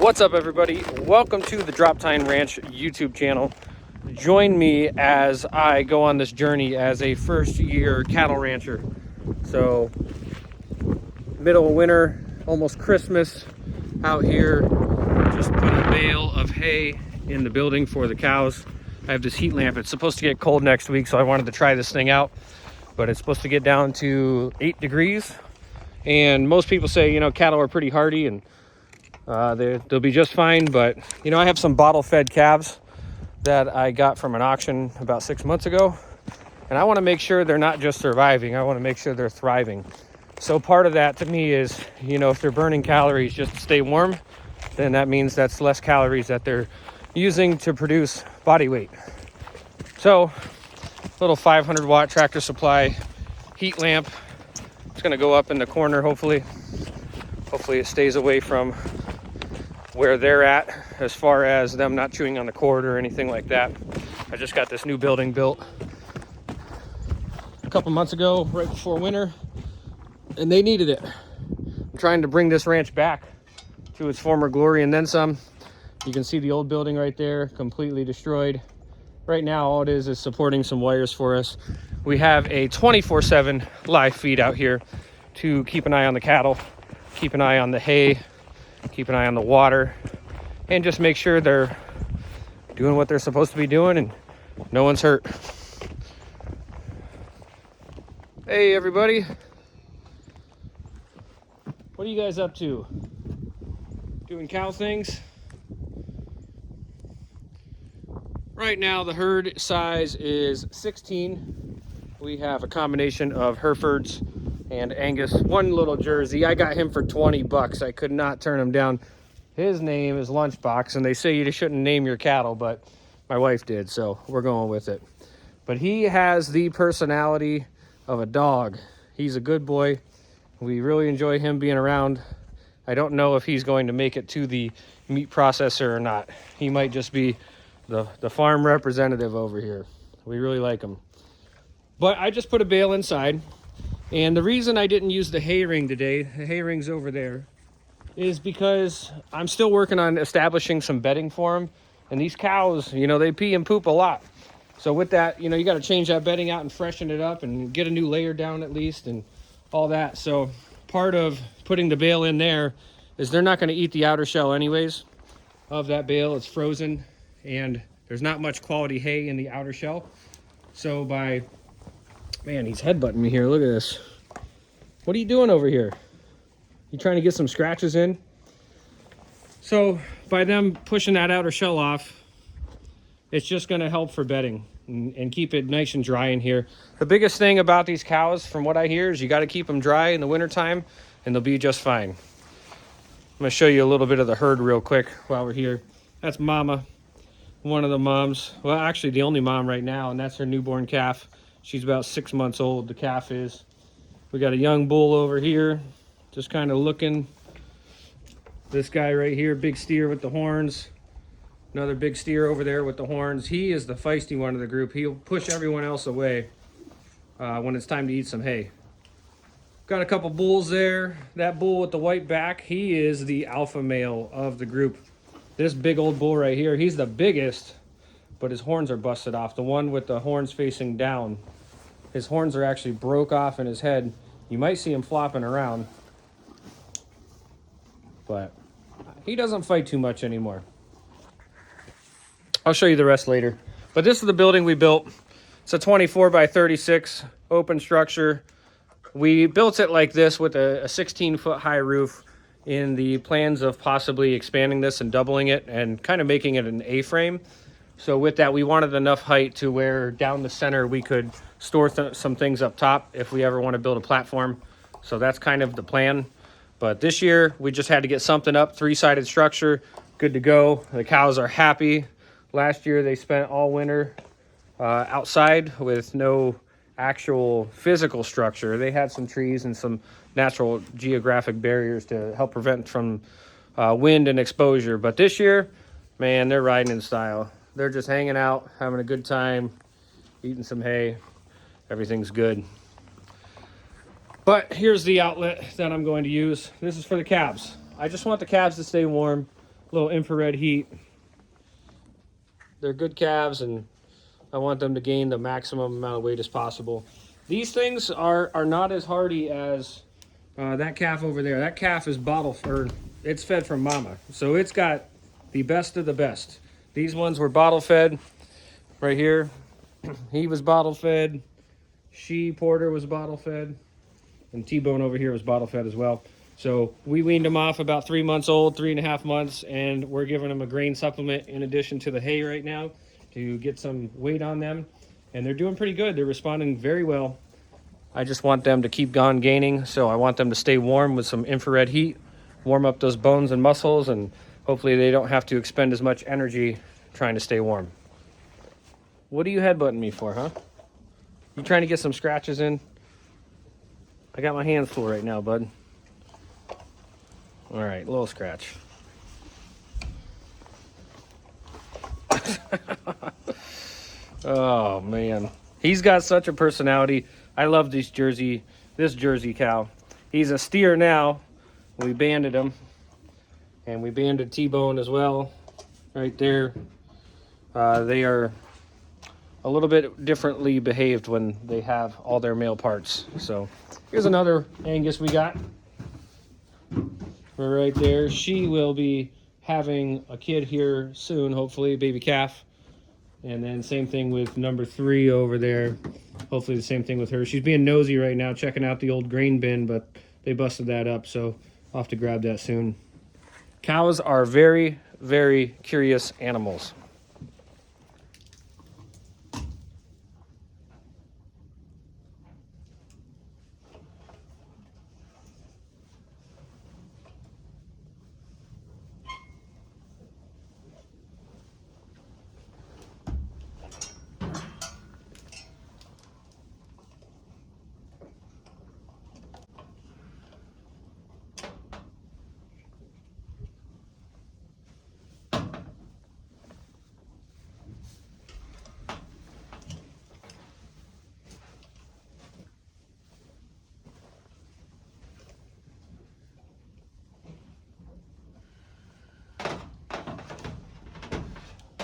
What's up, everybody? Welcome to the Drop Time Ranch YouTube channel. Join me as I go on this journey as a first-year cattle rancher. So, middle of winter, almost Christmas out here. Just put a bale of hay in the building for the cows. I have this heat lamp. It's supposed to get cold next week, so I wanted to try this thing out. But it's supposed to get down to 8 degrees. And most people say, cattle are pretty hardy and they'll be just fine. But, I have some bottle-fed calves that I got from an auction about 6 months ago. And I want to make sure they're not just surviving. I want to make sure they're thriving. So part of that to me is, if they're burning calories just to stay warm, then that means that's less calories that they're using to produce body weight. So, little 500 watt Tractor Supply heat lamp. It's going to go up in the corner, hopefully. Hopefully it stays away from where they're at as far as them not chewing on the cord or anything like that. I just got this new building built a couple months ago, right before winter, and they needed it. I'm trying to bring this ranch back to its former glory and then some. You can see the old building right there, completely destroyed. Right now, all it is supporting some wires for us. We have a 24/7 live feed out here to keep an eye on the cattle, keep an eye on the hay, keep an eye on the water, and just make sure they're doing what they're supposed to be doing and no one's hurt. Hey, everybody. What are you guys up to? Doing cow things? Right now, the herd size is 16. We have a combination of Herefords and Angus. One little Jersey. I got him for 20 bucks. I could not turn him down. His name is Lunchbox, and they say you shouldn't name your cattle, but my wife did, so we're going with it. But he has the personality of a dog. He's a good boy. We really enjoy him being around. I don't know if he's going to make it to the meat processor or not. He might just be the farm representative over here. We really like him. But I just put a bale inside. And the reason I didn't use the hay ring today, the hay ring's over there, is because I'm still working on establishing some bedding for them. And these cows, they pee and poop a lot. So with that, you got to change that bedding out and freshen it up and get a new layer down at least and all that. So part of putting the bale in there is they're not going to eat the outer shell anyways of that bale. It's frozen and there's not much quality hay in the outer shell. So man, he's headbutting me here. Look at this. What are you doing over here? You trying to get some scratches in? So by them pushing that outer shell off, it's just going to help for bedding and keep it nice and dry in here. The biggest thing about these cows, from what I hear, is you got to keep them dry in the wintertime and they'll be just fine. I'm going to show you a little bit of the herd real quick while we're here. That's Mama, one of the moms. Well, actually the only mom right now, and that's her newborn calf. She's about 6 months old, the calf is. We got a young bull over here, just kind of looking. This guy right here, big steer with the horns. Another big steer over there with the horns. He is the feisty one of the group. He'll push everyone else away when it's time to eat some hay. Got a couple bulls there. That bull with the white back, he is the alpha male of the group. This big old bull right here, he's the biggest, but his horns are busted off. The one with the horns facing down, his horns are actually broke off in his head. You might see him flopping around, but he doesn't fight too much anymore. I'll show you the rest later. But this is the building we built. It's a 24 by 36 open structure. We built it like this with a 16-foot high roof in the plans of possibly expanding this and doubling it and kind of making it an A-frame. So with that, we wanted enough height to where down the center we could store some things up top if we ever want to build a platform. So that's kind of the plan. But this year, we just had to get something up, 3-sided structure, good to go. The cows are happy. Last year, they spent all winter outside with no actual physical structure. They had some trees and some natural geographic barriers to help prevent from wind and exposure. But this year, man, they're riding in style. They're just hanging out, having a good time, eating some hay. Everything's good. But here's the outlet that I'm going to use. This is for the calves. I just want the calves to stay warm. little infrared heat. They're good calves, and I want them to gain the maximum amount of weight as possible. These things are not as hardy as that calf over there. That calf is it's fed from mama, so it's got the best of the best. These ones were bottle fed. Right here, he was bottle fed. Porter was bottle fed, and T-Bone over here was bottle fed as well. So we weaned them off about 3 months old, 3.5 months, and we're giving them a grain supplement in addition to the hay right now to get some weight on them. And they're doing pretty good. They're responding very well. I just want them to keep on gaining, so I want them to stay warm with some infrared heat, warm up those bones and muscles, and hopefully they don't have to expend as much energy trying to stay warm. What are you headbutting me for, huh? You trying to get some scratches in? I got my hands full right now, bud. All right, a little scratch. Oh, man. He's got such a personality. I love this Jersey cow. He's a steer now. We banded him. And we banded T-Bone as well. Right there. They are a little bit differently behaved when they have all their male parts. So here's another Angus we got. Right there. She will be having a kid here soon, hopefully, a baby calf. And then same thing with number 3 over there. Hopefully the same thing with her. She's being nosy right now, checking out the old grain bin, but they busted that up, so I'll have to grab that soon. Cows are very, very curious animals.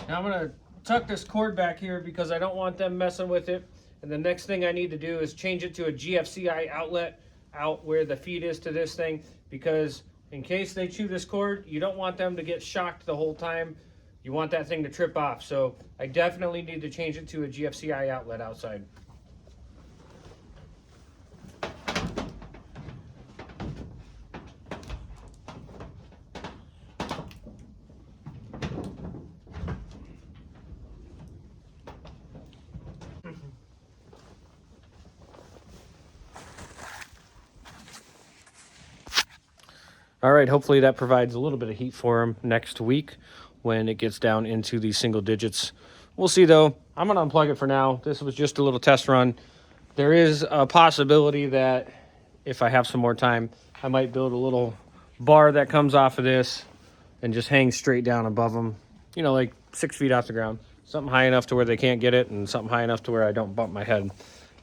Now I'm gonna tuck this cord back here because I don't want them messing with it. And the next thing I need to do is change it to a GFCI outlet out where the feed is to this thing, because in case they chew this cord, you don't want them to get shocked the whole time. You want that thing to trip off. So I definitely need to change it to a GFCI outlet outside. All right, hopefully that provides a little bit of heat for them next week when it gets down into the single digits. We'll see though. I'm gonna unplug it for now. This was just a little test run. There is a possibility that if I have some more time, I might build a little bar that comes off of this and just hangs straight down above them. You know, like 6 feet off the ground. Something high enough to where they can't get it, and something high enough to where I don't bump my head.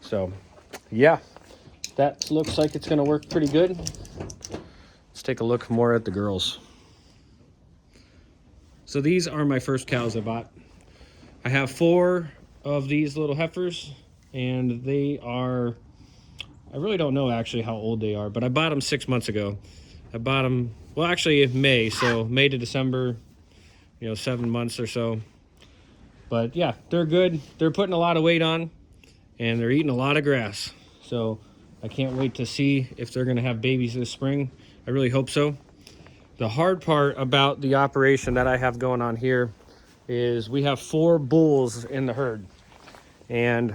So, yeah, that looks like it's gonna work pretty good. Let's take a look more at the girls. So these are my first cows I bought. I have 4 of these little heifers, and they are, I really don't know actually how old they are, but I bought them 6 months ago. I bought them, well, actually May, so May to December, 7 months or so. But yeah, they're good. They're putting a lot of weight on, and they're eating a lot of grass. So I can't wait to see if they're gonna have babies this spring. I really hope so. The hard part about the operation that I have going on here is we have 4 bulls in the herd. And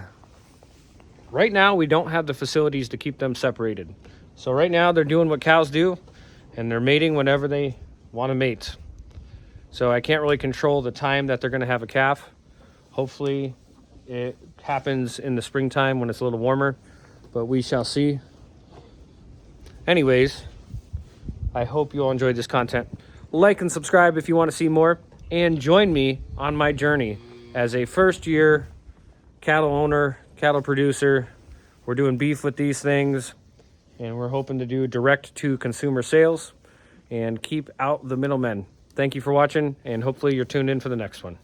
right now we don't have the facilities to keep them separated. So right now they're doing what cows do, and they're mating whenever they want to mate. So I can't really control the time that they're going to have a calf. Hopefully it happens in the springtime when it's a little warmer, but we shall see. Anyways, I hope you all enjoyed this content. Like and subscribe if you want to see more, and join me on my journey as a first-year cattle owner, cattle producer. We're doing beef with these things, and we're hoping to do direct-to-consumer sales and keep out the middlemen. Thank you for watching, and hopefully you're tuned in for the next one.